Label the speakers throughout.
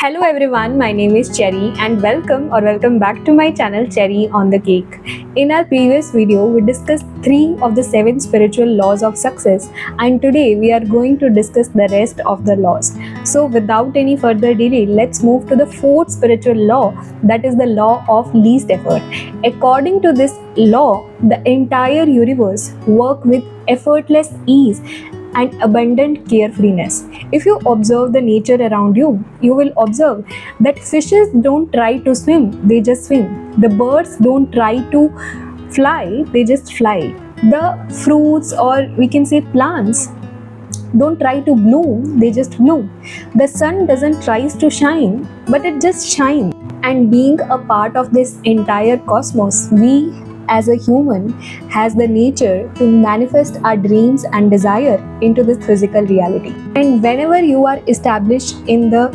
Speaker 1: Hello everyone, my name is Cherry and welcome back to my channel Cherry on the Cake. In our previous video, we discussed 3 of the 7 spiritual laws of success, and today we are going to discuss the rest of the laws. So without any further delay, let's move to the 4th spiritual law, that is the law of least effort. According to this law, the entire universe works with effortless ease and abundant carefreeness. If you observe the nature around you, you will observe that fishes don't try to swim, they just swim. The birds don't try to fly, they just fly. The fruits, or we can say plants, don't try to bloom, they just bloom. The sun doesn't try to shine, but it just shines. And being a part of this entire cosmos, we as a human has the nature to manifest our dreams and desire into this physical reality. And whenever you are established in the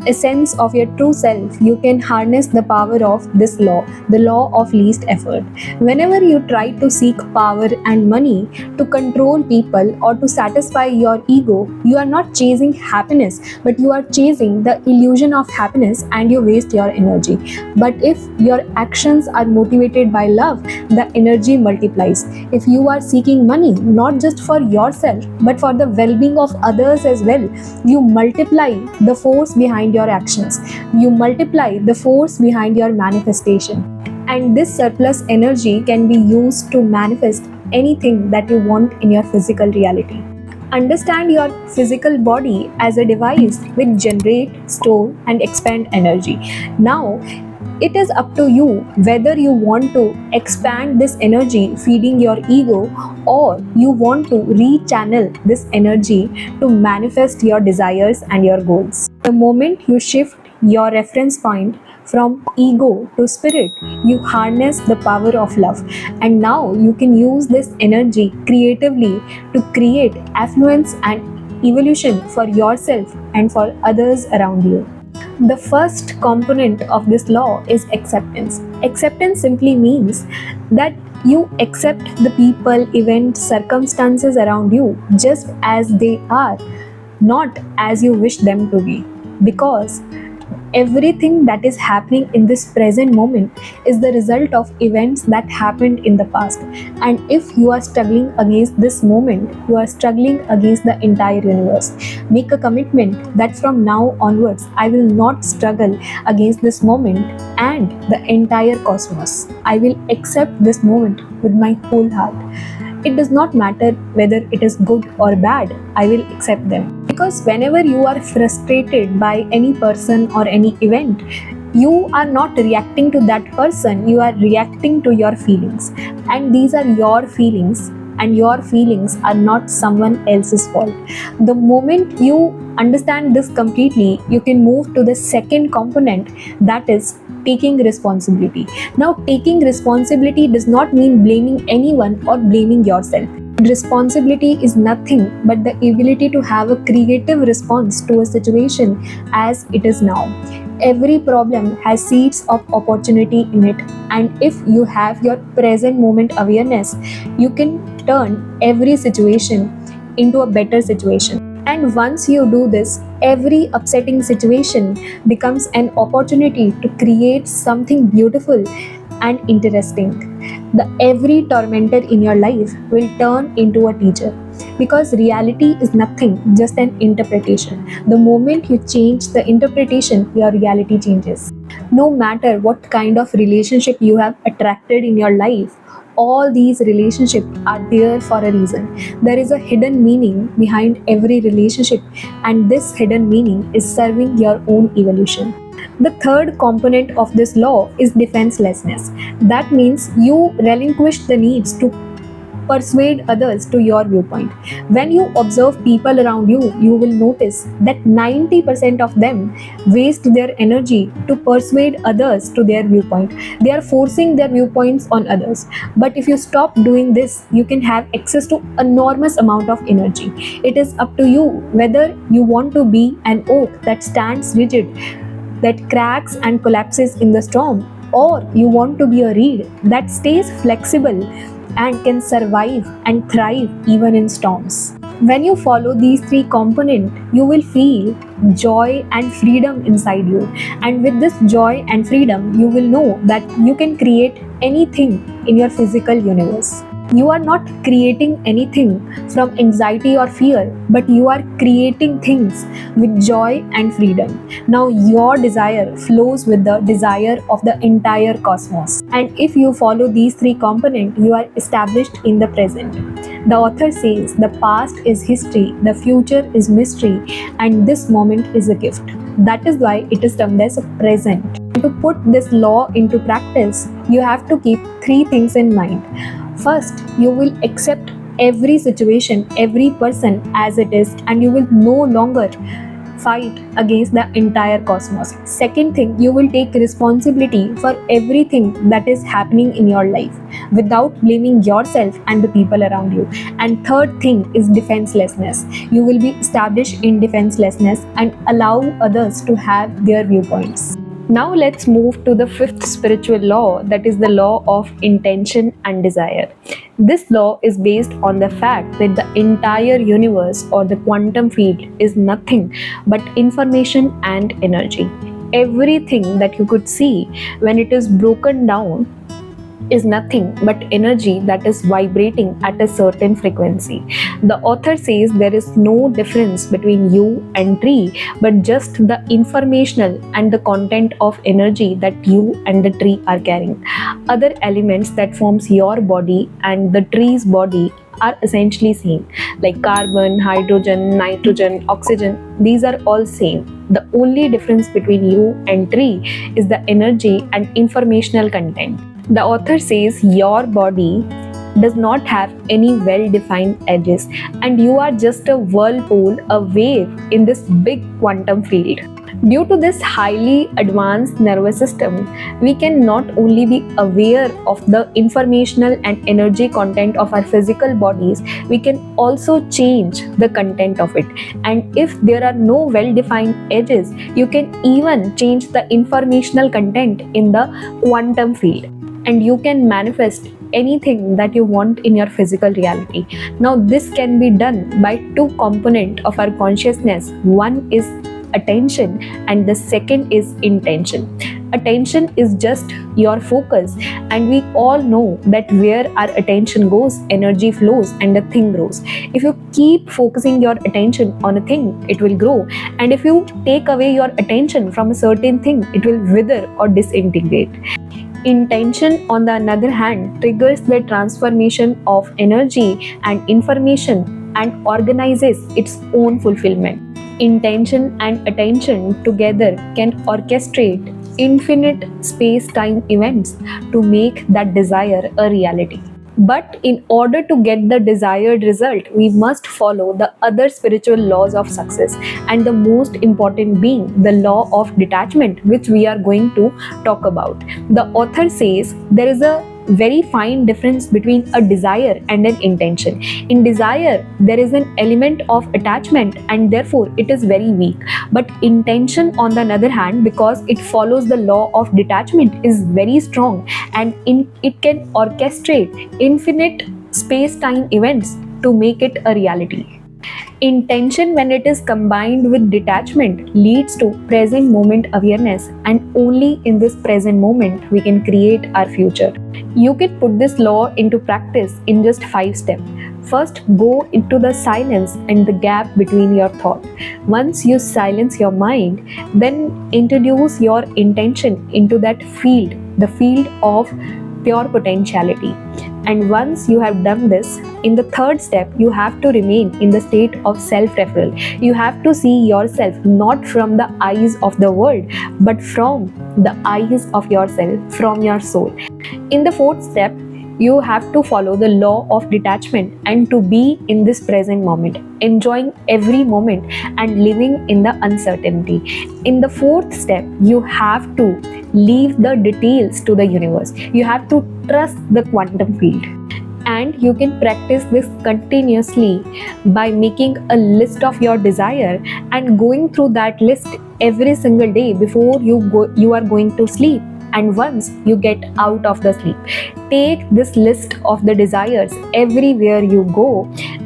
Speaker 1: essence of your true self, you can harness the power of this law, the law of least effort. Whenever you try to seek power and money to control people or to satisfy your ego, you are not chasing happiness, but you are chasing the illusion of happiness, and you waste your energy. But if your actions are motivated by love, the energy multiplies. If you are seeking money not just for yourself but for the well-being of others as well, you multiply the force behind your actions. You multiply the force behind your manifestation. And this surplus energy can be used to manifest anything that you want in your physical reality. Understand your physical body as a device which generate, store, and expand energy. Now, it is up to you whether you want to expand this energy feeding your ego, or you want to rechannel this energy to manifest your desires and your goals. The moment you shift your reference point from ego to spirit, you harness the power of love, and now you can use this energy creatively to create affluence and evolution for yourself and for others around you. The first component of this law is acceptance. Acceptance simply means that you accept the people, events, circumstances around you just as they are, not as you wish them to be. Because everything that is happening in this present moment is the result of events that happened in the past. And if you are struggling against this moment, you are struggling against the entire universe. Make a commitment that from now onwards, I will not struggle against this moment and the entire cosmos. I will accept this moment with my whole heart. It does not matter whether it is good or bad, I will accept them. Because whenever you are frustrated by any person or any event, you are not reacting to that person, you are reacting to your feelings. And these are your feelings, and your feelings are not someone else's fault. The moment you understand this completely, you can move to the second component, that is taking responsibility. Now, taking responsibility does not mean blaming anyone or blaming yourself. Responsibility is nothing but the ability to have a creative response to a situation as it is now. Every problem has seeds of opportunity in it, and if you have your present moment awareness, you can turn every situation into a better situation. And once you do this, every upsetting situation becomes an opportunity to create something beautiful and interesting. Every tormentor in your life will turn into a teacher, because reality is nothing, just an interpretation. The moment you change the interpretation, your reality changes. No matter what kind of relationship you have attracted in your life, all these relationships are there for a reason. There is a hidden meaning behind every relationship, and this hidden meaning is serving your own evolution. The third component of this law is defenselessness. That means you relinquish the needs to persuade others to your viewpoint. When you observe people around you, you will notice that 90% of them waste their energy to persuade others to their viewpoint. They are forcing their viewpoints on others. But if you stop doing this, you can have access to enormous amount of energy. It is up to you whether you want to be an oak that stands rigid, that cracks and collapses in the storm, or you want to be a reed that stays flexible and can survive and thrive even in storms. When you follow these three components, you will feel joy and freedom inside you. And with this joy and freedom, you will know that you can create anything in your physical universe. You are not creating anything from anxiety or fear, but you are creating things with joy and freedom. Now, your desire flows with the desire of the entire cosmos. And if you follow these three components, you are established in the present. The author says the past is history, the future is mystery, and this moment is a gift. That is why it is termed as a present. To put this law into practice, you have to keep three things in mind. First, you will accept every situation, every person as it is, and you will no longer fight against the entire cosmos. Second thing, you will take responsibility for everything that is happening in your life without blaming yourself and the people around you. And third thing is defenselessness. You will be established in defenselessness and allow others to have their viewpoints. Now let's move to the fifth spiritual law, that is the law of intention and desire. This law is based on the fact that the entire universe or the quantum field is nothing but information and energy. Everything that you could see, when it is broken down, is nothing but energy that is vibrating at a certain frequency. The author says there is no difference between you and tree, but just the informational and the content of energy that you and the tree are carrying. Other elements that forms your body and the tree's body are essentially same, like carbon, hydrogen, nitrogen, oxygen. These are all same. The only difference between you and tree is the energy and informational content. The author says your body does not have any well-defined edges, and you are just a whirlpool, a wave in this big quantum field. Due to this highly advanced nervous system, we can not only be aware of the informational and energy content of our physical bodies, we can also change the content of it. And if there are no well-defined edges, you can even change the informational content in the quantum field. And you can manifest anything that you want in your physical reality. Now, this can be done by two components of our consciousness. One is attention and the second is intention. Attention is just your focus, and we all know that where our attention goes, energy flows and the thing grows. If you keep focusing your attention on a thing, it will grow, and if you take away your attention from a certain thing, it will wither or disintegrate. Intention, on the other hand, triggers the transformation of energy and information and organizes its own fulfillment. Intention and attention together can orchestrate infinite space-time events to make that desire a reality. But in order to get the desired result, we must follow the other spiritual laws of success, and the most important being the law of detachment, which we are going to talk about. The author says there is a very fine difference between a desire and an intention. In desire, there is an element of attachment and therefore it is very weak. But intention, on the other hand, because it follows the law of detachment, is very strong, and it can orchestrate infinite space-time events to make it a reality. Intention, when it is combined with detachment, leads to present moment awareness, and only in this present moment we can create our future. You can put this law into practice in just 5 steps. First, go into the silence and the gap between your thought. Once you silence your mind, then introduce your intention into that field, the field of pure potentiality. And once you have done this, in the third step, you have to remain in the state of self-referral. You have to see yourself not from the eyes of the world, but from the eyes of yourself, from your soul. In the fourth step, you have to follow the law of detachment and to be in this present moment, enjoying every moment and living in the uncertainty. In the fourth step, you have to leave the details to the universe. You have to trust the quantum field. And you can practice this continuously by making a list of your desire and going through that list every single day before you are going to sleep, and once you get out of the sleep. take this list of the desires everywhere you go.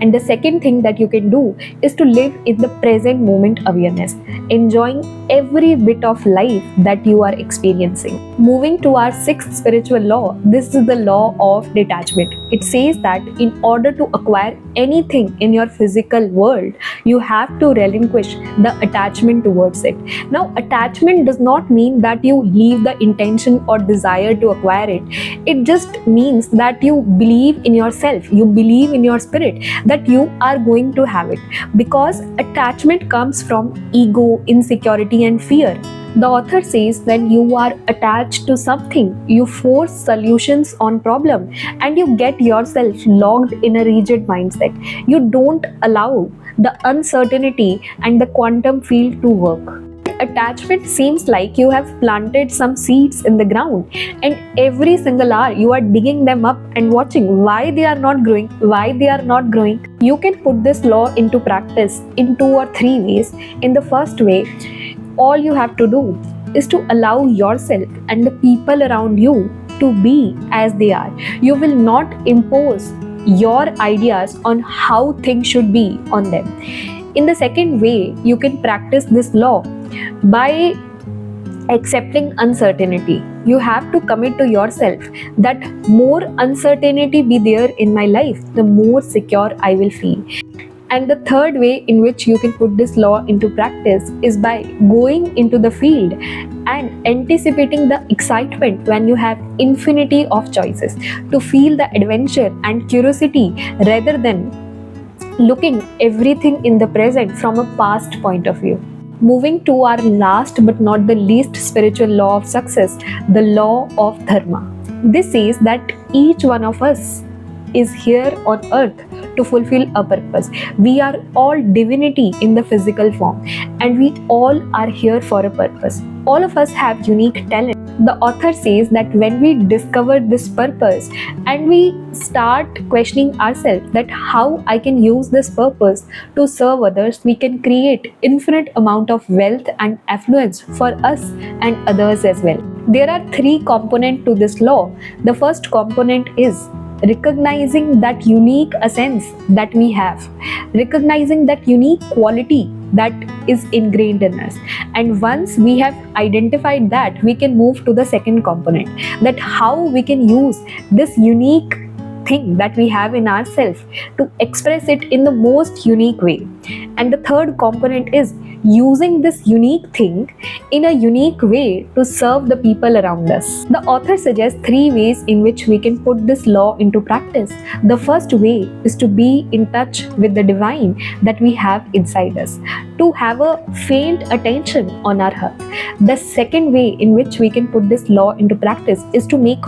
Speaker 1: And the second thing that you can do is to live in the present moment awareness, enjoying every bit of life that you are experiencing. Moving to our sixth spiritual law, this is the law of detachment. It says that in order to acquire anything in your physical world, you have to relinquish the attachment towards it. Now, attachment does not mean that you leave the intention or desire to acquire it. It just means that you believe in yourself, you believe in your spirit that you are going to have it, because attachment comes from ego, insecurity, and fear. The author says when you are attached to something, you force solutions on problem and you get yourself locked in a rigid mindset. You don't allow the uncertainty and the quantum field to work. Attachment seems like you have planted some seeds in the ground, and every single hour you are digging them up and watching why they are not growing, You can put this law into practice in 2 or 3 ways. In the first way, all you have to do is to allow yourself and the people around you to be as they are. You will not impose your ideas on how things should be on them. In the second way, you can practice this law by accepting uncertainty. You have to commit to yourself that more uncertainty be there in my life, the more secure I will feel. And the third way in which you can put this law into practice is by going into the field and anticipating the excitement when you have infinity of choices, to feel the adventure and curiosity rather than looking everything in the present from a past point of view. Moving to our last but not the least spiritual law of success, the law of dharma. This says that each one of us is here on earth to fulfill a purpose. We are all divinity in the physical form, and we all are here for a purpose. All of us have unique talent. The author says that when we discover this purpose and we start questioning ourselves that how I can use this purpose to serve others, we can create infinite amount of wealth and affluence for us and others as well. There are 3 components to this law. The first component is recognizing that unique essence that we have, recognizing that unique quality that is ingrained in us. And once we have identified that, we can move to the second component, that how we can use this unique thing that we have in ourselves to express it in the most unique way. And the third component is using this unique thing in a unique way to serve the people around us. The author suggests 3 ways in which we can put this law into practice. The first way is to be in touch with the divine that we have inside us, to have a faint attention on our heart. The second way in which we can put this law into practice is to make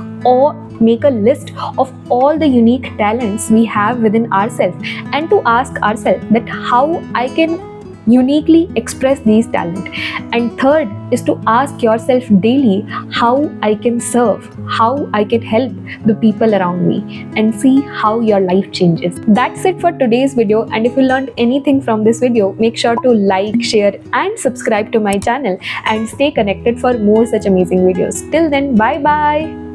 Speaker 1: a list of all the unique talents we have within ourselves, and to ask ourselves that how I can uniquely express these talents. And third is to ask yourself daily how I can serve, how I can help the people around me, and see how your life changes. That's it for today's video, and if you learned anything from this video, make sure to like, share and subscribe to my channel and stay connected for more such amazing videos. Till then, bye bye.